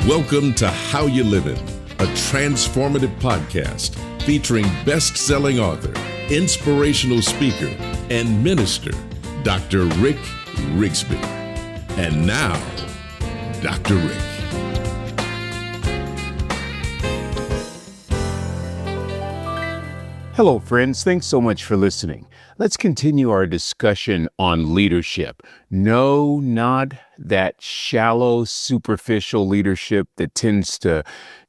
Welcome to How You Livin', a transformative podcast featuring best-selling author, inspirational speaker, and minister, Dr. Rick Rigsby. And now, Dr. Rick. Hello, friends. Thanks so much for listening. Let's continue our discussion on leadership. No, not that shallow, superficial leadership that tends to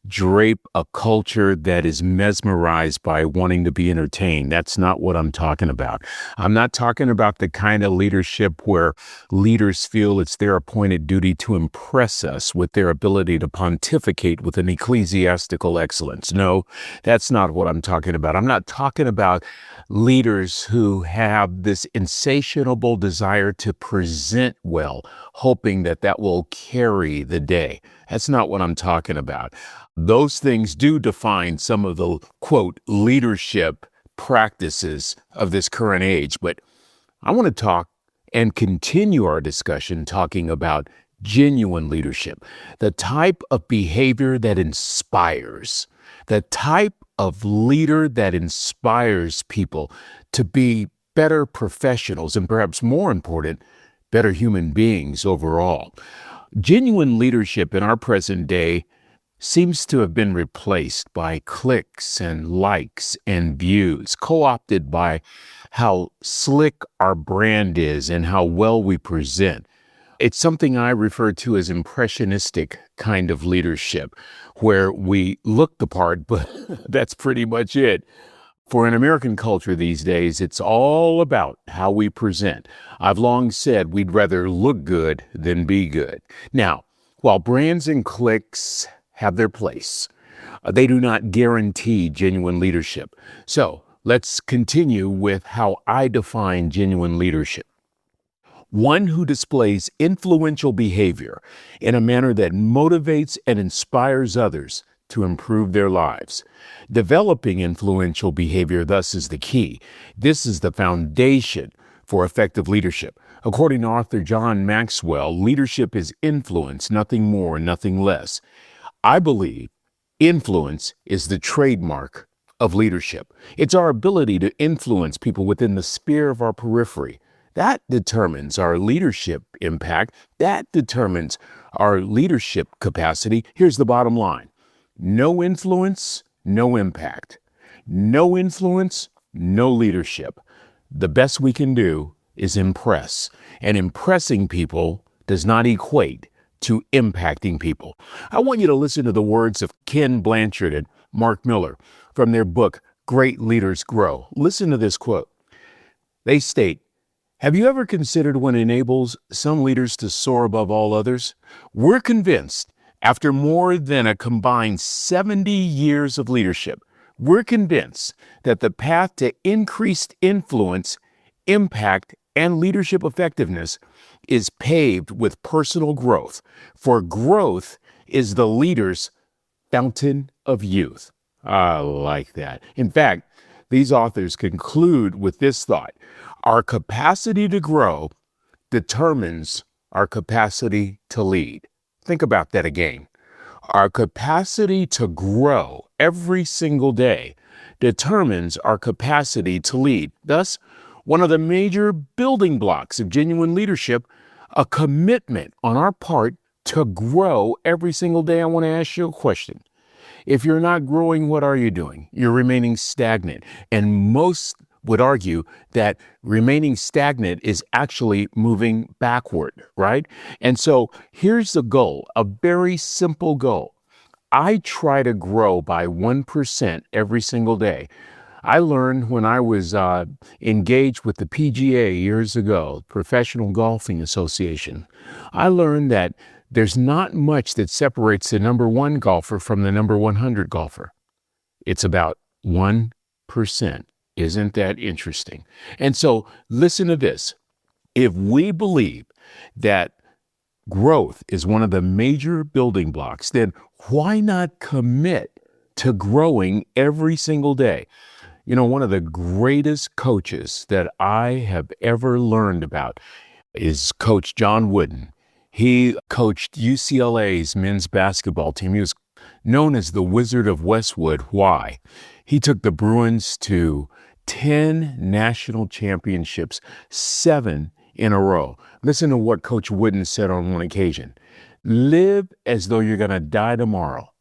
drape a culture that is mesmerized by wanting to be entertained. That's not what I'm talking about. I'm not talking about the kind of leadership where leaders feel it's their appointed duty to impress us with their ability to pontificate with an ecclesiastical excellence. No, that's not what I'm talking about. I'm not talking about leaders who have this insatiable desire to present well, hoping that that will carry the day. That's not what I'm talking about. Those things do define some of the, quote, leadership practices of this current age. But I want to talk and continue our discussion talking about genuine leadership, the type of behavior that inspires, the type of leader that inspires people to be better professionals and, perhaps more important, better human beings overall. Genuine leadership in our present day seems to have been replaced by clicks and likes and views, co-opted by how slick our brand is and how well we present. It's something I refer to as impressionistic kind of leadership, where we look the part, but that's pretty much it. For an American culture these days, it's all about how we present. I've long said we'd rather look good than be good. Now, while brands and cliques have their place, they do not guarantee genuine leadership. So let's continue with how I define genuine leadership. One who displays influential behavior in a manner that motivates and inspires others to improve their lives. Developing influential behavior, thus, is the key. This is the foundation for effective leadership. According to author John Maxwell, leadership is influence, nothing more, nothing less. I believe influence is the trademark of leadership. It's our ability to influence people within the sphere of our periphery. That determines our leadership impact. That determines our leadership capacity. Here's the bottom line. No influence, no impact. No influence, no leadership. The best we can do is impress. And impressing people does not equate to impacting people. I want you to listen to the words of Ken Blanchard and Mark Miller from their book, Great Leaders Grow. Listen to this quote. They state, "Have you ever considered what enables some leaders to soar above all others? We're convinced, after more than a combined 70 years of leadership, we're convinced that the path to increased influence, impact, and leadership effectiveness is paved with personal growth, for growth is the leader's fountain of youth." I like that. In fact, these authors conclude with this thought: our capacity to grow determines our capacity to lead. Think about that again. Our capacity to grow every single day determines our capacity to lead. Thus, one of the major building blocks of genuine leadership, a commitment on our part to grow every single day. I want to ask you a question. If you're not growing, what are you doing? You're remaining stagnant. And most would argue that remaining stagnant is actually moving backward, right? And so here's the goal, a very simple goal. I try to grow by 1% every single day. I learned when I was engaged with the PGA years ago, Professional Golfing Association. I learned that there's not much that separates the number one golfer from the number 100 golfer. It's about 1%. Isn't that interesting? And so listen to this. If we believe that growth is one of the major building blocks, then why not commit to growing every single day? You know, one of the greatest coaches that I have ever learned about is Coach John Wooden. He coached UCLA's men's basketball team. He was known as the Wizard of Westwood. Why? He took the Bruins to 10 national championships, 7 in a row. Listen to what Coach Wooden said on one occasion. Live as though you're going to die tomorrow.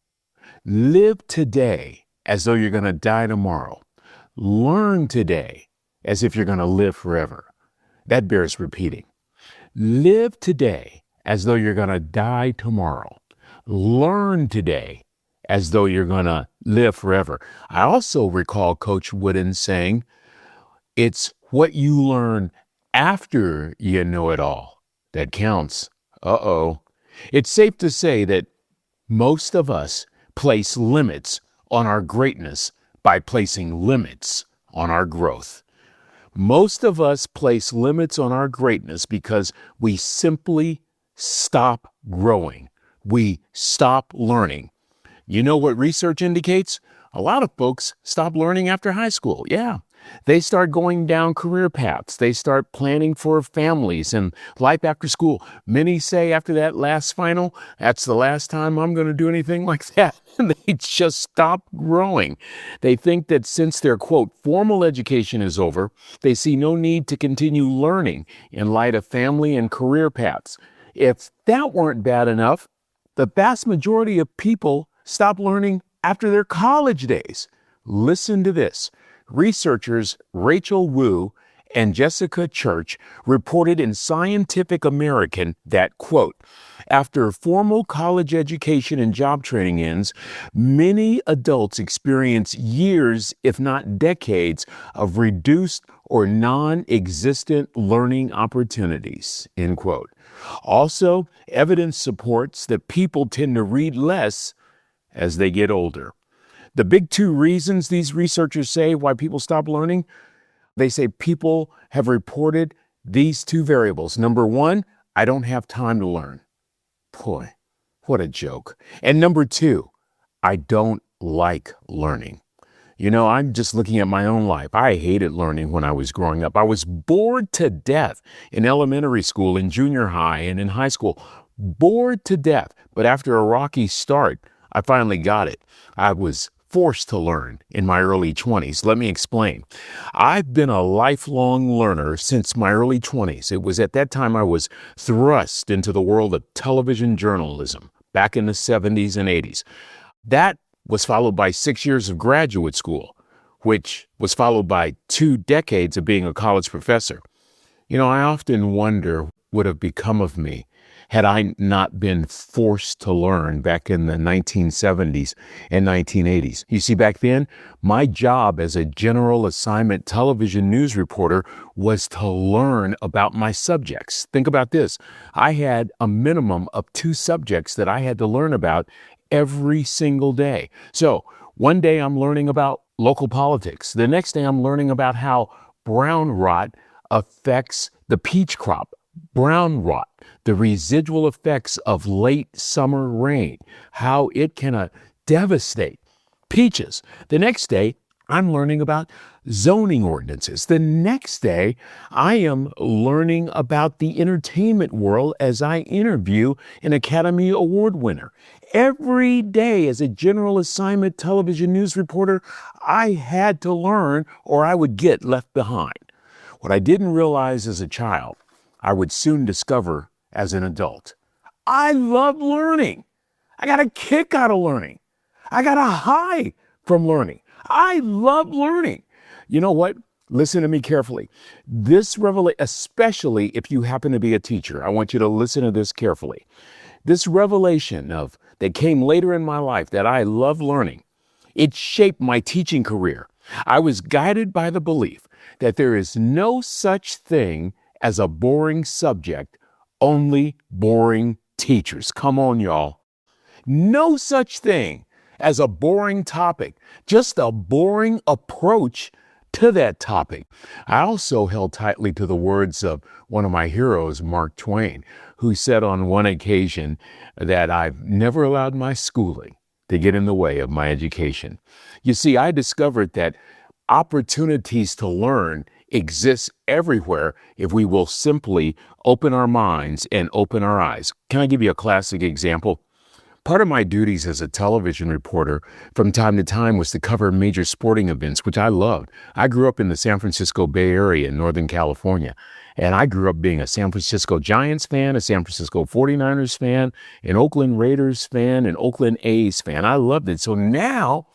Live today as though you're going to die tomorrow. Learn today as if you're going to live forever. That bears repeating. Live today as though you're going to die tomorrow. Learn today as though you're going to live forever. I also recall Coach Wooden saying, it's what you learn after you know it all that counts. It's safe to say that most of us place limits on our greatness by placing limits on our growth. Most of us place limits on our greatness because we simply stop growing. We stop learning. You know what research indicates? A lot of folks stop learning after high school. Yeah. They start going down career paths. They start planning for families and life after school. Many say after that last final, that's the last time I'm going to do anything like that. And they just stop growing. They think that since their, quote, formal education is over, they see no need to continue learning in light of family and career paths. If that weren't bad enough, the vast majority of people stop learning after their college days. Listen to this. Researchers Rachel Wu and Jessica Church reported in Scientific American that, quote, after formal college education and job training ends, many adults experience years, if not decades, of reduced or non-existent learning opportunities, end quote. Also, evidence supports that people tend to read less as they get older. The big 2 reasons these researchers say why people stop learning, they say people have reported these 2 variables. Number 1, I don't have time to learn. Boy, what a joke. And number 2, I don't like learning. You know, I'm just looking at my own life. I hated learning when I was growing up. I was bored to death in elementary school, in junior high, and in high school. Bored to death. But after a rocky start, I finally got it. I was forced to learn in my early 20s. Let me explain. I've been a lifelong learner since my early 20s. It was at that time I was thrust into the world of television journalism back in the 70s and 80s. That was followed by 6 years of graduate school, which was followed by 2 decades of being a college professor. You know, I often wonder what would have become of me had I not been forced to learn back in the 1970s and 1980s. You see, back then, my job as a general assignment television news reporter was to learn about my subjects. Think about this. I had a minimum of 2 subjects that I had to learn about every single day. So one day I'm learning about local politics. The next day I'm learning about how brown rot affects the peach crop. Brown rot, the residual effects of late summer rain, how it can devastate peaches. The next day, I'm learning about zoning ordinances. The next day, I am learning about the entertainment world as I interview an Academy Award winner. Every day as a general assignment television news reporter, I had to learn or I would get left behind. What I didn't realize as a child, I would soon discover as an adult. I love learning. I got a kick out of learning. I got a high from learning. I love learning. You know what? Listen to me carefully. This revelation, especially if you happen to be a teacher, I want you to listen to this carefully. This revelation that came later in my life that I love learning, it shaped my teaching career. I was guided by the belief that there is no such thing as a boring subject, only boring teachers. Come on, y'all. No such thing as a boring topic, just a boring approach to that topic. I also held tightly to the words of one of my heroes, Mark Twain, who said on one occasion that I've never allowed my schooling to get in the way of my education. You see, I discovered that opportunities to learn exists everywhere if we will simply open our minds and open our eyes. Can I give you a classic example? Part of my duties as a television reporter from time to time was to cover major sporting events, which I loved. I grew up in the San Francisco Bay Area in Northern California, and I grew up being a San Francisco Giants fan, a San Francisco 49ers fan, an Oakland Raiders fan, an Oakland A's fan. I loved it. So now,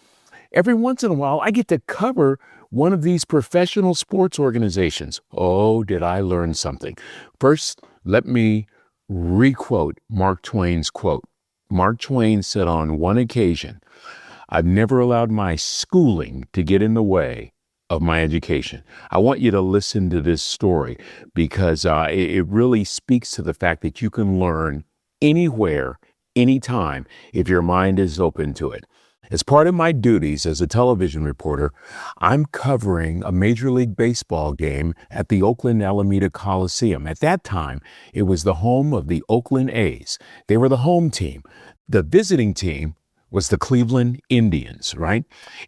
every once in a while, I get to cover one of these professional sports organizations. Oh, did I learn something? First, let me requote Mark Twain's quote. Mark Twain said on one occasion, "I've never allowed my schooling to get in the way of my education." I want you to listen to this story because it really speaks to the fact that you can learn anywhere, anytime, if your mind is open to it. As part of my duties as a television reporter, I'm covering a Major League Baseball game at the Oakland Alameda Coliseum. At that time, it was the home of the Oakland A's. They were the home team. The visiting team was the Cleveland Indians, right?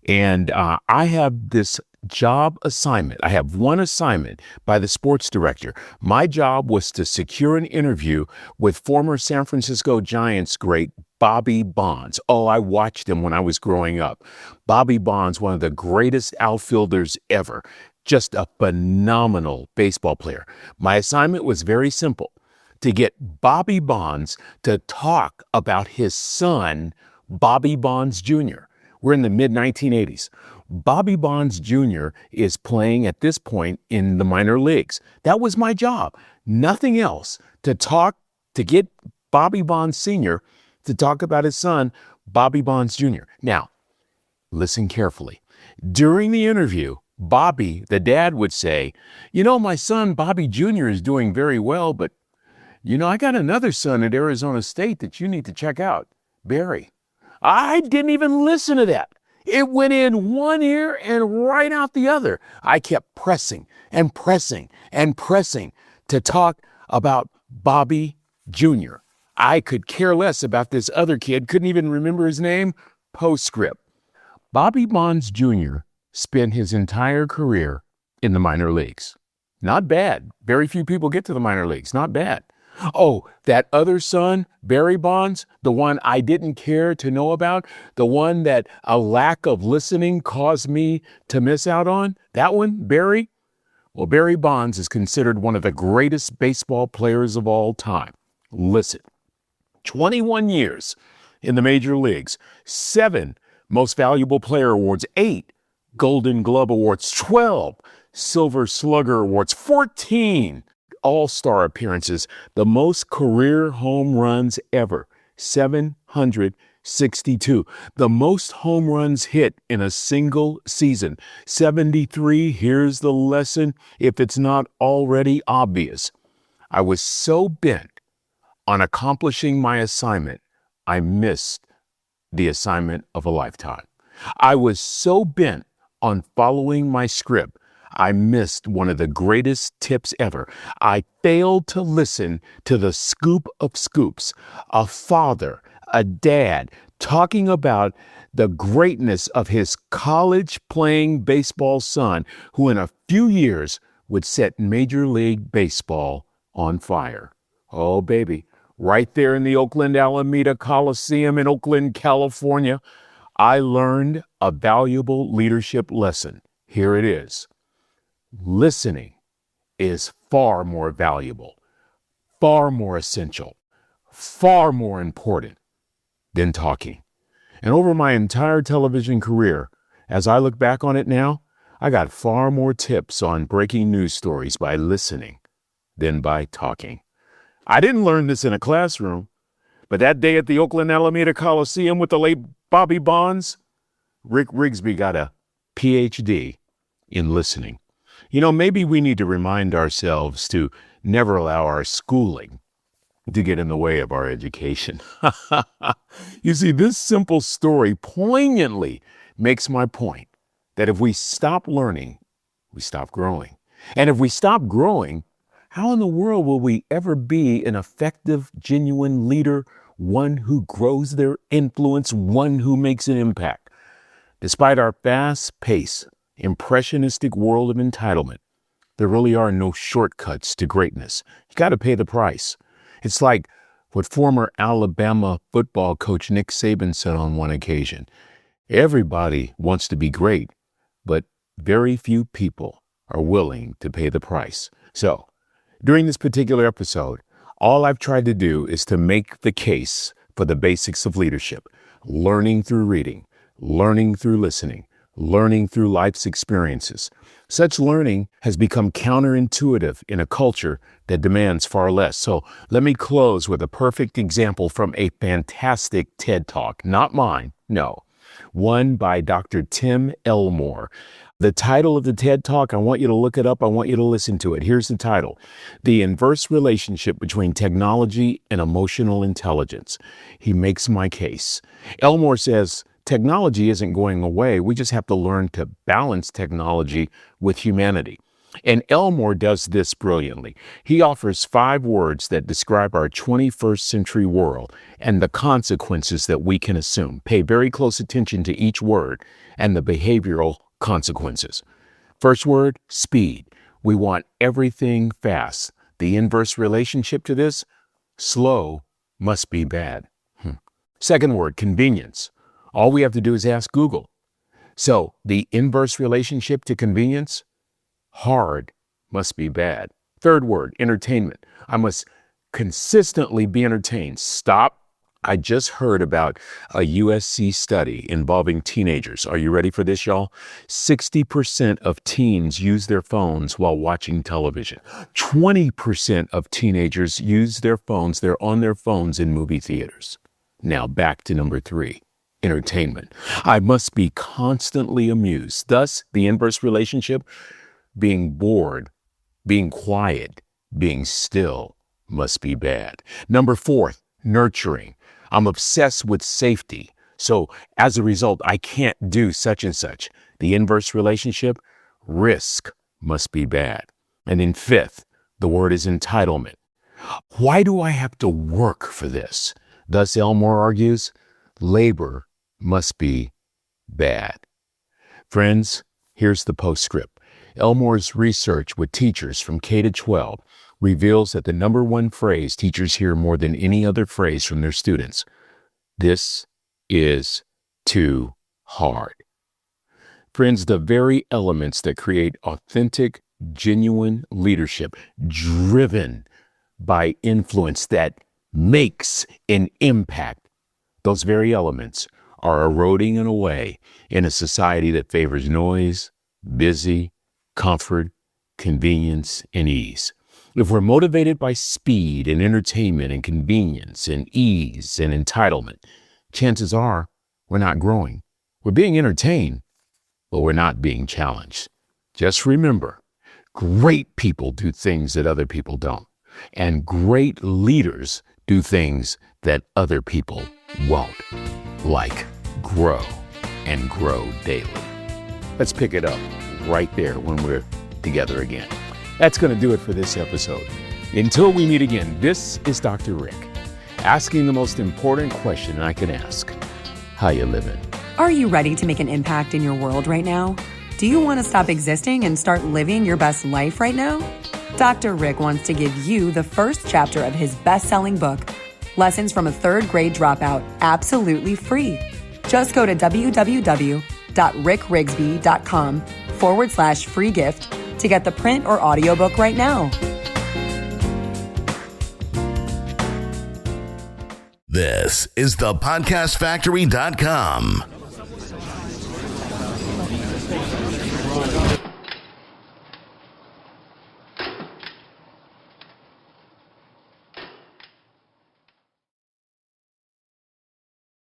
And I have this job assignment. I have one assignment by the sports director. My job was to secure an interview with former San Francisco Giants great Bobby Bonds. Oh, I watched him when I was growing up. Bobby Bonds, one of the greatest outfielders ever. Just a phenomenal baseball player. My assignment was very simple: to get Bobby Bonds to talk about his son, Bobby Bonds Jr. We're in the mid-1980s. Bobby Bonds Jr. is playing at this point in the minor leagues. That was my job. Nothing else. To get Bobby Bonds Sr. to talk about his son, Bobby Bonds Jr. Now, listen carefully. During the interview, Bobby, the dad, would say, "My son, Bobby Jr. is doing very well, but, I got another son at Arizona State that you need to check out, Barry." I didn't even listen to that. It went in one ear and right out the other. I kept pressing and pressing and pressing to talk about Bobby Jr. I could care less about this other kid, couldn't even remember his name. Postscript. Bobby Bonds Jr. spent his entire career in the minor leagues. Not bad. Very few people get to the minor leagues. Not bad. Oh, that other son, Barry Bonds, the one I didn't care to know about, the one that a lack of listening caused me to miss out on, that one, Barry? Well, Barry Bonds is considered one of the greatest baseball players of all time. Listen, 21 years in the major leagues, 7 Most Valuable Player Awards, 8 Golden Glove Awards, 12 Silver Slugger Awards, 14 All-Star appearances, the most career home runs ever, 762. The most home runs hit in a single season, 73. Here's the lesson, if it's not already obvious. I was so bent on accomplishing my assignment, I missed the assignment of a lifetime. I was so bent on following my script, I missed one of the greatest tips ever. I failed to listen to the scoop of scoops, a father, a dad, talking about the greatness of his college-playing baseball son, who in a few years would set Major League Baseball on fire. Oh, baby, right there in the Oakland Alameda Coliseum in Oakland, California, I learned a valuable leadership lesson. Here it is. Listening is far more valuable, far more essential, far more important than talking. And over my entire television career, as I look back on it now, I got far more tips on breaking news stories by listening than by talking. I didn't learn this in a classroom, but that day at the Oakland Alameda Coliseum with the late Bobby Bonds, Rick Rigsby got a PhD in listening. Maybe we need to remind ourselves to never allow our schooling to get in the way of our education. You see, this simple story poignantly makes my point that if we stop learning, we stop growing. And if we stop growing, how in the world will we ever be an effective, genuine leader, one who grows their influence, one who makes an impact? Despite our fast-paced, impressionistic world of entitlement, There really are no shortcuts to greatness. You got to pay the price. It's like what former Alabama football coach Nick Saban said on one occasion. Everybody wants to be great, but very few people are willing to pay the price. So, during this particular episode, all I've tried to do is to make the case for the basics of leadership, learning through reading, learning through listening, learning through life's experiences. Such learning has become counterintuitive in a culture that demands far less. So let me close with a perfect example from a fantastic TED Talk, not mine, no, one by Dr. Tim Elmore. The title of the TED Talk, I want you to look it up. I want you to listen to it. Here's the title: The Inverse Relationship Between Technology and Emotional Intelligence. He makes my case. Elmore says, technology isn't going away. We just have to learn to balance technology with humanity. And Elmore does this brilliantly. He offers 5 words that describe our 21st century world and the consequences that we can assume. Pay very close attention to each word and the behavioral consequences. First word, speed. We want everything fast. The inverse relationship to this, slow must be bad. Second word, convenience. All we have to do is ask Google. So the inverse relationship to convenience, hard must be bad. Third word, entertainment. I must consistently be entertained. Stop. I just heard about a USC study involving teenagers. Are you ready for this, y'all? 60% of teens use their phones while watching television. 20% of teenagers use their phones. They're on their phones in movie theaters. Now back to number 3. Entertainment. I must be constantly amused. Thus, the inverse relationship, being bored, being quiet, being still must be bad. Number 4, nurturing. I'm obsessed with safety. So as a result, I can't do such and such. The inverse relationship, risk must be bad. And then 5th, the word is entitlement. Why do I have to work for this? Thus, Elmore argues, labor must be bad. Friends, here's the postscript. Elmore's research with teachers from K to 12 reveals that the number 1 phrase teachers hear more than any other phrase from their students: this is too hard. Friends, the very elements that create authentic, genuine leadership driven by influence that makes an impact, those very elements are eroding away in a society that favors noise, busy, comfort, convenience, and ease. If we're motivated by speed and entertainment and convenience and ease and entitlement, chances are we're not growing. We're being entertained, but we're not being challenged. Just remember, great people do things that other people don't, and great leaders do things that other people won't, like grow and grow daily. Let's pick it up right there when we're together again. That's going to do it for this episode. Until we meet again, this is Dr. Rick, asking the most important question I can ask: how you living? Are you ready to make an impact in your world right now? Do you want to stop existing and start living your best life right now? Dr. Rick wants to give you the first chapter of his best-selling book, Lessons from a Third Grade Dropout, absolutely free. Just go to www.rickrigsby.com/free gift to get the print or audiobook right now. This is the podcastfactory.com.